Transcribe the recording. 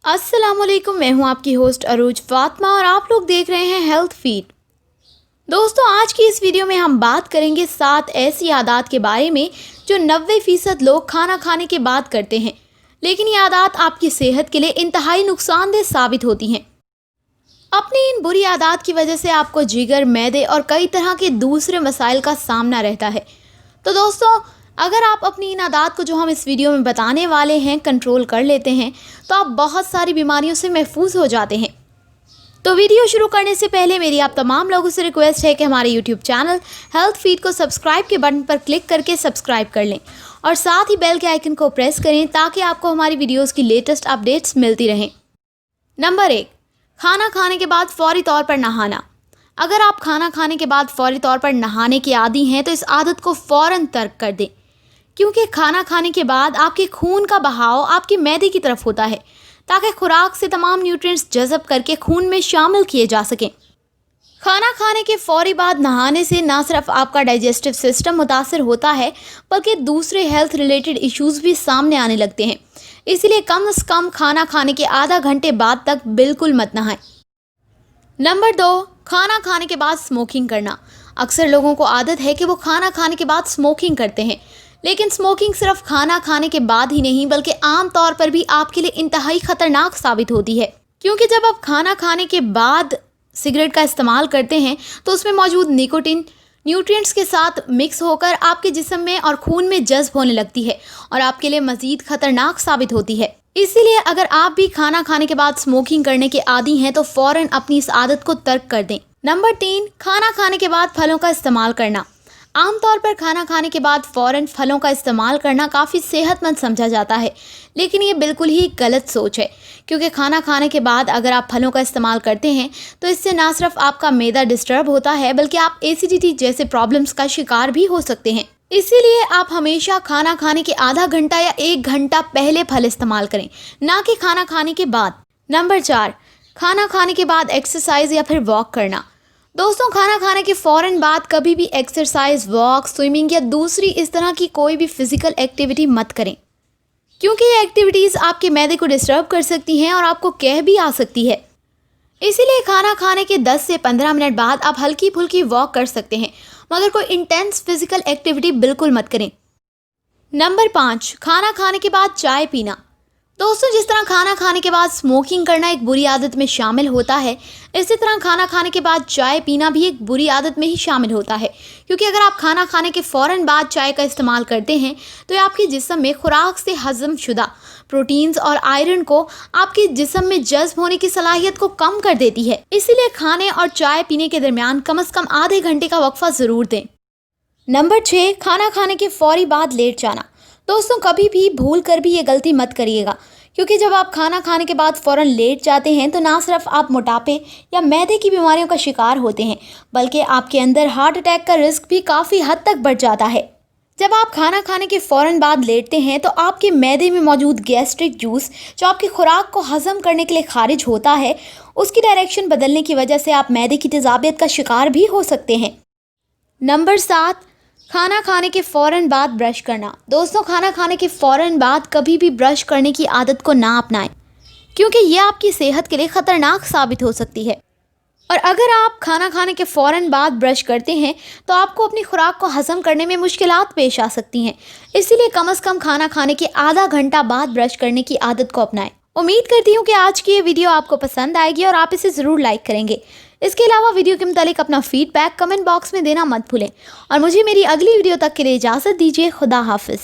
अस्सलामुअलैकुम, मैं हूं आपकी होस्ट अरूज फातिमा और आप लोग देख रहे हैं हेल्थ फीड। दोस्तों, आज की इस वीडियो में हम बात करेंगे 7 ऐसी आदत के बारे में जो 90% लोग खाना खाने के बाद करते हैं, लेकिन ये आदत आपकी सेहत के लिए इंतहाई नुकसानदेह साबित होती हैं। अपनी इन बुरी आदत की वजह से आपको जिगर, मैदे और कई तरह के दूसरे मसाइल का सामना रहता है। तो दोस्तों, अगर आप अपनी इन आदत को जो हम इस वीडियो में बताने वाले हैं कंट्रोल कर लेते हैं तो आप बहुत सारी बीमारियों से महफूज हो जाते हैं। तो वीडियो शुरू करने से पहले मेरी आप तमाम लोगों से रिक्वेस्ट है कि हमारे यूट्यूब चैनल हेल्थ फीड को सब्सक्राइब के बटन पर क्लिक करके सब्सक्राइब कर लें और साथ ही बेल के आइकन को प्रेस करें ताकि आपको हमारी वीडियोज़ की लेटेस्ट अपडेट्स मिलती रहें। नंबर 1, खाना खाने के बाद फौरी तौर पर नहाना। अगर आप खाना खाने के बाद फौरी तौर पर नहाने के आदी हैं तो इस आदत को फ़ौरन तर्क कर दें, क्योंकि खाना खाने के बाद आपके खून का बहाव आपके मैदे की तरफ होता है ताकि खुराक से तमाम न्यूट्रिएंट्स जज़ब करके खून में शामिल किए जा सकें। खाना खाने के फौरी बाद नहाने से ना सिर्फ आपका डाइजेस्टिव सिस्टम मुतासर होता है बल्कि दूसरे हेल्थ रिलेटेड इश्यूज़ भी सामने आने लगते हैं। इसलिए कम से कम खाना खाने के आधा घंटे बाद तक बिल्कुल मत नहाएं। नंबर 2, खाना खाने के बाद स्मोकिंग करना। अक्सर लोगों को आदत है कि वो खाना खाने के बाद स्मोकिंग करते हैं, लेकिन स्मोकिंग सिर्फ खाना खाने के बाद ही नहीं बल्कि आम तौर पर भी आपके लिए इंतहाई ख़तरनाक साबित होती है, क्योंकि जब आप खाना खाने के बाद सिगरेट का इस्तेमाल करते हैं तो उसमें मौजूद निकोटीन न्यूट्रिएंट्स के साथ मिक्स होकर आपके जिस्म में और खून में जज्ब होने लगती है और आपके लिए मज़ीद ख़तरनाक साबित होती है। इसीलिए अगर आप भी खाना खाने के बाद स्मोकिंग करने के आदी हैं तो फ़ौरन अपनी इस आदत को तर्क कर दें। नंबर 3, खाना खाने के बाद फलों का इस्तेमाल करना। आमतौर पर खाना खाने के बाद फ़ौरन फलों का इस्तेमाल करना काफ़ी सेहतमंद समझा जाता है, लेकिन ये बिल्कुल ही गलत सोच है, क्योंकि खाना खाने के बाद अगर आप फलों का इस्तेमाल करते हैं तो इससे ना सिर्फ आपका मैदा डिस्टर्ब होता है बल्कि आप एसिडिटी जैसे प्रॉब्लम्स का शिकार भी हो सकते हैं। इसीलिए आप हमेशा खाना खाने के आधा घंटा या 1 घंटा पहले फल इस्तेमाल करें, ना कि खाना खाने के बाद। नंबर 4, खाना खाने के बाद एक्सरसाइज या फिर वॉक करना। दोस्तों, खाना खाने के फ़ौरन बाद कभी भी एक्सरसाइज, वॉक, स्विमिंग या दूसरी इस तरह की कोई भी फिज़िकल एक्टिविटी मत करें, क्योंकि ये एक्टिविटीज़ आपके मैदे को डिस्टर्ब कर सकती हैं और आपको कह भी आ सकती है। इसीलिए खाना खाने के 10 से 15 मिनट बाद आप हल्की फुल्की वॉक कर सकते हैं, मगर कोई इंटेंस फिज़िकल एक्टिविटी बिल्कुल मत करें। नंबर 5, खाना खाने के बाद चाय पीना। दोस्तों, जिस तरह खाना खाने के बाद स्मोकिंग करना एक बुरी आदत में शामिल होता है, इसी तरह खाना खाने के बाद चाय पीना भी एक बुरी आदत में ही शामिल होता है, क्योंकि अगर आप खाना खाने के फ़ौरन बाद चाय का इस्तेमाल करते हैं तो ये आपके जिस्म में खुराक से हज़म शुदा प्रोटीन्स और आयरन को आपके जिस्म में जज्ब होने की सलाहियत को कम कर देती है। इसीलिए खाने और चाय पीने के दरमियान कम से कम आधे घंटे का वक्फा ज़रूर दें। नंबर 6, खाना खाने के फ़ौरी बाद लेट जाना। दोस्तों, कभी भी भूल कर भी ये गलती मत करिएगा, क्योंकि जब आप खाना खाने के बाद फ़ौरन लेट जाते हैं तो ना सिर्फ आप मोटापे या मैदे की बीमारियों का शिकार होते हैं बल्कि आपके अंदर हार्ट अटैक का रिस्क भी काफ़ी हद तक बढ़ जाता है। जब आप खाना खाने के फ़ौरन बाद लेटते हैं तो आपके मैदे में मौजूद गैस्ट्रिक जूस जो आपकी खुराक को हज़म करने के लिए खारिज होता है, उसकी डायरेक्शन बदलने की वजह से आप मैदे की तेज़ाबियत का शिकार भी हो सकते हैं। नंबर 7, खाना खाने के फ़ौरन बाद ब्रश करना। दोस्तों, खाना खाने के फ़ौरन बाद कभी भी ब्रश करने की आदत को ना अपनाएं, क्योंकि यह आपकी सेहत के लिए ख़तरनाक साबित हो सकती है। और अगर आप खाना खाने के फ़ौरन बाद ब्रश करते हैं तो आपको अपनी खुराक को हज़म करने में मुश्किलात पेश आ सकती हैं। इसीलिए कम से कम खाना खाने के आधा घंटा बाद ब्रश करने की आदत को अपनाएं। उम्मीद करती हूँ कि आज की ये वीडियो आपको पसंद आएगी और आप इसे ज़रूर लाइक करेंगे। इसके अलावा वीडियो के मुतालिक अपना फीडबैक कमेंट बॉक्स में देना मत भूलें और मुझे मेरी अगली वीडियो तक के लिए इजाज़त दीजिए। खुदा हाफिज़।